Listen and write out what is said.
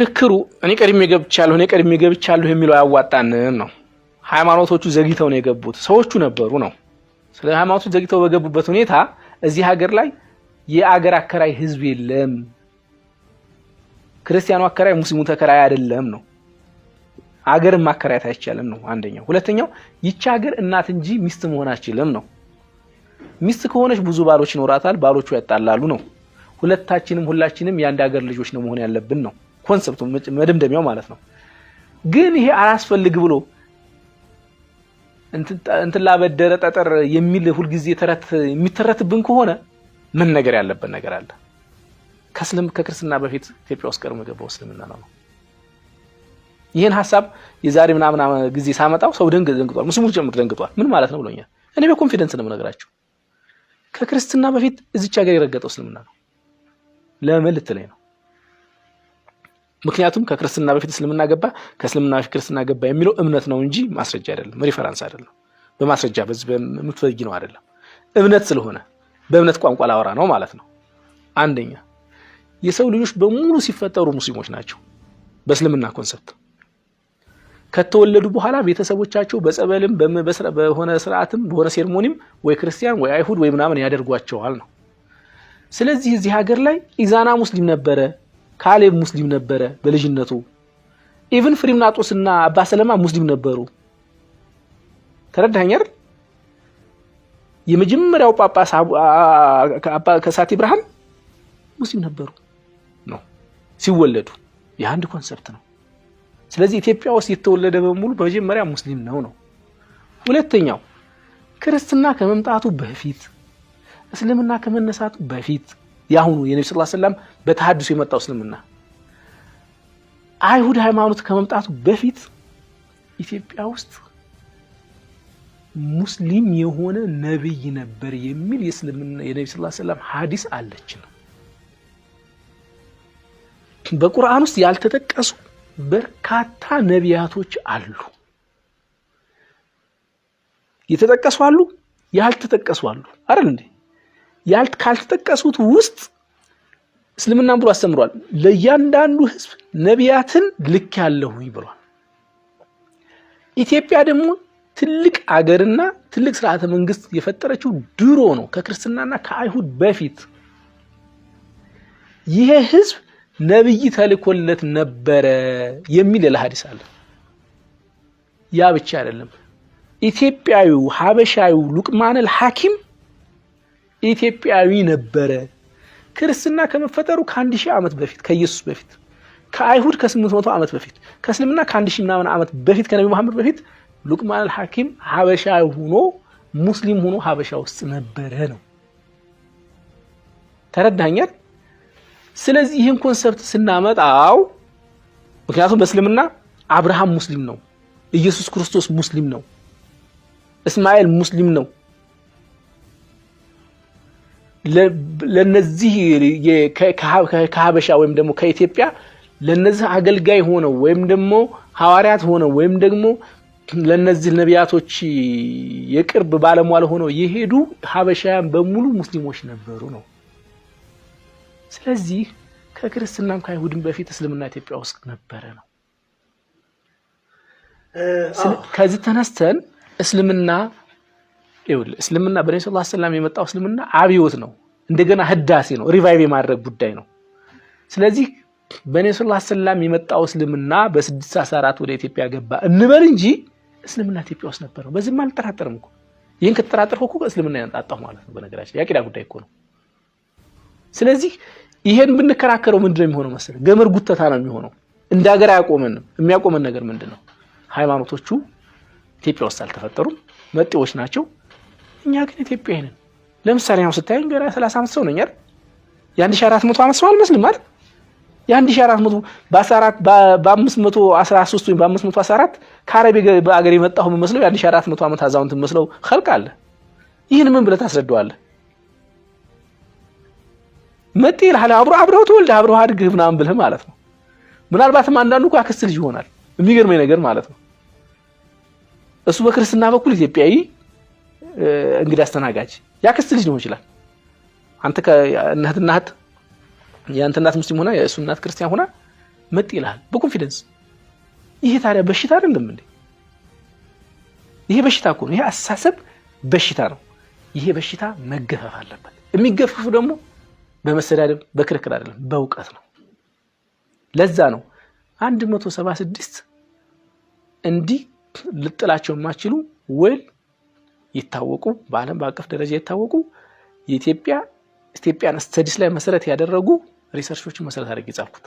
ክርክሩ እኔ ቀድሜ ገብቻለሁ የሚለው ያዋጣንም ነው። ሃይማኖቶቹ ዘግይተው ነው የገቡት ሰዎቹ ነበሩ ነው። ስለ ሃይማኖቱ ዘግይተው በገቡበት ሁኔታ እዚህ ሀገር ላይ የአገር አከራይ ህዝብ የለም። ክርስቲያኑ አከራይ ሙስሊሙ ተከራይ አይደለም ነው። አገርን ማከራየት አይቻልም ነው አንደኛው። ሁለተኛው ይቺ ሀገር እናት እንጂ ሚስት መሆን አትችልም ነው። ሚስት ከሆነች ብዙ ባሎች ይኖራታል፣ ባሎቹ ያጣላሉ ነው። ሁላችንም የአንድ ሀገር ልጆች ነው መሆን ያለብን ነው ኮንሰፕቱ መደምደሚያው ማለት ነው። ግን ይሄ አላስፈልግ ብሎ እንትን ላበደረ ጠጠር የሚል ሁሉ ጊዜ ተረት የሚተረትብን ከሆነ ምን ነገር ያለበት ነገር አለ። ከክርስትና በፊት ኢትዮጵያ ውስጥ ቀርሞ ገባው እስልምና ነው። ይሄን ሐሳብ የዛሬ ምናምን ጊዜ ሳመጣው ሰው ደንግጧል፣ ሙስሊሞች ጀምር ደንግጧል። ምን ማለት ነው ብሎኛል። እኔ በኮንፊደንስ ነው የምነግራችሁ ከክርስትና በፊት እዚች ሀገር የረገጠው እስልምና ነው። ለምን ልትለኝ ነው? ምክንያቱም ከክርስትና በፊት እስልምና ገባ፣ ከእስልምና በፊት ክርስትና ገባ የሚለው እምነት ነው እንጂ ማስረጃ አይደለም፣ ሪፈረንስ አይደለም። በማስረጃ በምትፈጊ ነው አይደለም። እምነት ስለሆነ በእምነት ቋንቋ ላወራ ነው ማለት ነው። አንደኛ የሰው ልጆች በሙሉ ሲፈጠሩ ሙስሊሞች ናቸው በእስልምና ኮንሰፕት። ከተወለዱ በኋላ ቤተሰቦቻቸው በጸበልም በሆነ ስርዓትም በሆነ ሴርሞኒም ወይ ክርስቲያን ወይ አይሁድ ወይ ምናምን ያደርጓቸዋል ነው። ስለዚህ እዚህ ሀገር ላይ ኢዛና ሙስሊም ነበረ፣ ካሌብ ሙስሊም ነበረ በልጅነቱ። ኢቭን ፍሪምናጦስና አባ ሰለማ ሙስሊም ነበሩ። ተረዳኸኝ አይደል? የመጀመሪያው ጳጳስ ከሳቴ ብርሃን ሙስሊም ነበሩ ነው ሲወለዱ። የአንድ ኮንሰፕት ነው። ስለዚህ ኢትዮጵያ ውስጥ የተወለደ በሙሉ በመጀመሪያ ሙስሊም ነው። ሁለተኛው ክርስትና ከመምጣቱ በፊት እስልምና ከመነሳቱ በፊት ያሁኑ የነብዩ ሰለላሁ ዐለይሂ ወሰለም በተሐድሶ የመጣው እስልምና አይሁድ ሃይማኖት ከመምጣቱ በፊት ኢትዮጵያ ውስጥ ሙስሊም የሆነ ነብይ ነበር የሚል የእስልምና የነብዩ ሰለላሁ ዐለይሂ ወሰለም ሐዲስ አለች ነው። በቁርአን ውስጥ ያልተጠቀሱ በርካታ ነቢያቶች አሉ። የተጠቀሱ አሉ፣ ያልተጠቀሱ አሉ አይደል እንዴ? ካልተጠቀሱት ውስጥ እስልምናን ብሎ አስተምሯል። ለእያንዳንዱ ህዝብ ነቢያትን ልክ ያለው ይብሏል። ኢትዮጵያ ደግሞ ትልቅ አገርና ትልቅ ስርዓተ መንግስት የፈጠረችው ድሮ ነው፣ ከክርስትናና ከአይሁድ በፊት። ይሄ ህዝብ ነብይ ተልኮለት ነበረ የሚል ለሐዲስ አለ። ያ ብቻ አይደለም። ኢትዮጵያዊው ሐበሻዊው ሉቅማን አልሐኪም ኢትዮጵያዊ ነበረ። ክርስትና ከመፈጠሩ ከ1000 ዓመት በፊት ከኢየሱስ በፊት፣ ከአይሁድ ከ800 ዓመት በፊት፣ ከእስልምና ከ1000 ምናምን ዓመት በፊት ከነብዩ መሐመድ በፊት ሉቅማን አልሐኪም ሐበሻዊ ሆኖ ሙስሊም ሆኖ ሐበሻ ውስጥ ነበረ ነው። ተረዳኛል? ስለዚህ ይህን ኮንሰፕት ስናመጣው ምክንያቱም በእስልምና አብርሃም ሙስሊም ነው፣ ኢየሱስ ክርስቶስ ሙስሊም ነው፣ እስማኤል ሙስሊም ነው። ለነዚህ ከሀበሻ ወይም ደግሞ ከኢትዮጵያ ለነዚህ አገልጋይ ሆነው ወይም ደግሞ ሐዋርያት ሆነው ወይም ደግሞ ለነዚህ ነቢያቶች የቅርብ ባለሟል ሆነው የሄዱ ሐበሻያን በሙሉ ሙስሊሞች ነበሩ ነው። ስለዚህ ከክርስትናም ከአይሁድም በፊት እስልምና ኢትዮጵያ ውስጥ ነበረ ነው። ከዚህ ተነስተን እስልምና በነብዩ ሰለላሁ ዐለይሂ ወሰለም የመጣው እስልምና አብዮት ነው፣ እንደገና ህዳሴ ነው፣ ሪቫይቭ የማድረግ ጉዳይ ነው። ስለዚህ በነብዩ ሰለላሁ ዐለይሂ ወሰለም የመጣው እስልምና በ614 ወደ ኢትዮጵያ ገባ እንበል እንጂ እስልምና ኢትዮጵያ ውስጥ ነበር ነው። በዚህ አልጠራጠርም እኮ። ይሄን ከተጠራጠርኩ እኮ እስልምና ያንጣጣው ማለት ነው። በነገራችን የአቂዳ ጉዳይ እኮ ነው። ስለዚህ ይሄን ብንከራከረው ምንድነው የሚሆነው መሰለህ? ገመር ጉተታ ነው የሚሆነው። እንደ ሀገር አያቆመንም። የሚያቆመን ነገር ምንድነው? ሃይማኖቶቹ ኢትዮጵያ ውስጥ አልተፈጠሩም፣ መጤዎች ናቸው። እኛ ግን ኢትዮጵያዊ ነን። ለምሳሌ ነው ስታየኝ ገና 30 ዓመት ሰው ነኝ አይደል? የ1400 ዓመት ሰው አልመስልም አይደል? የ1400 በ513 ወይም በ514 ከአረብ በአገር የመጣሁ መስለው የ1400 ዓመት አዛውንት መስለው ኸልቅ አለ። ይሄን ምን ብለህ ታስረዳዋለህ? መጤ ይልሃል። አብረው ተወልደ አብረው አድግህ ምናምን ብለህ ማለት ነው። ምናልባትም አንዳንዱ እኮ አክስት ልጅ ይሆናል። የሚገርመኝ ነገር ማለት ነው እሱ በክርስትና በኩል ኢትዮጵያዊ እንግዲህ አስተናጋጅ ያክስት ልጅ ነው ይችላል። አንተ ከእናትና እህት ያንተ እናት ሙስሊም ሆና የእሱ እናት ክርስቲያን ሆና መጥ ይላል በኮንፊደንስ። ይሄ ታዲያ በሽታ አይደለም እንዴ? ይሄ በሽታ እኮ ነው። ይሄ አስተሳሰብ በሽታ ነው። ይሄ በሽታ መገፈፍ አለበት። የሚገፈፉ ደግሞ በመሰዳደብ በክርክር አይደለም በእውቀት ነው። ለዛ ነው 176 እንዲህ ልጥላቸው የማይችሉ ወይ ይታወቁ በዓለም በአቀፍ ደረጃ ይታወቁ የኢትዮጵያን ስተዲስ ላይ መሰረት ያደረጉ ሪሰርቾችን መሰረት አድርጌ ጻፍኩት።